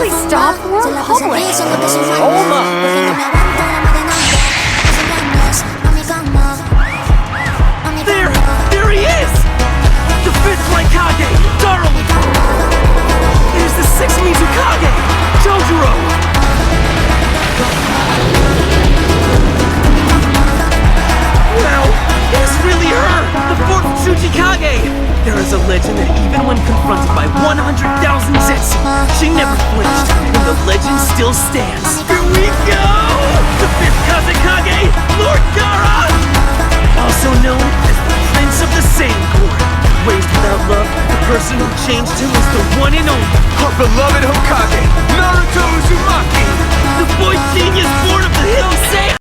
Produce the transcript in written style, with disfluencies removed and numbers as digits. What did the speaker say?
Please stop. We're in public. Oma! There he is! The fifth Light Kage, Darling! It is the sixth Mizukage, Jojuro! Well, it is really her, the fourth Tsuchikage! There is a legend that even when confronted by 100,000 Zetsu, she never flinched, and the legend still stands. Here we go! The fifth Kazekage, Lord Gaara!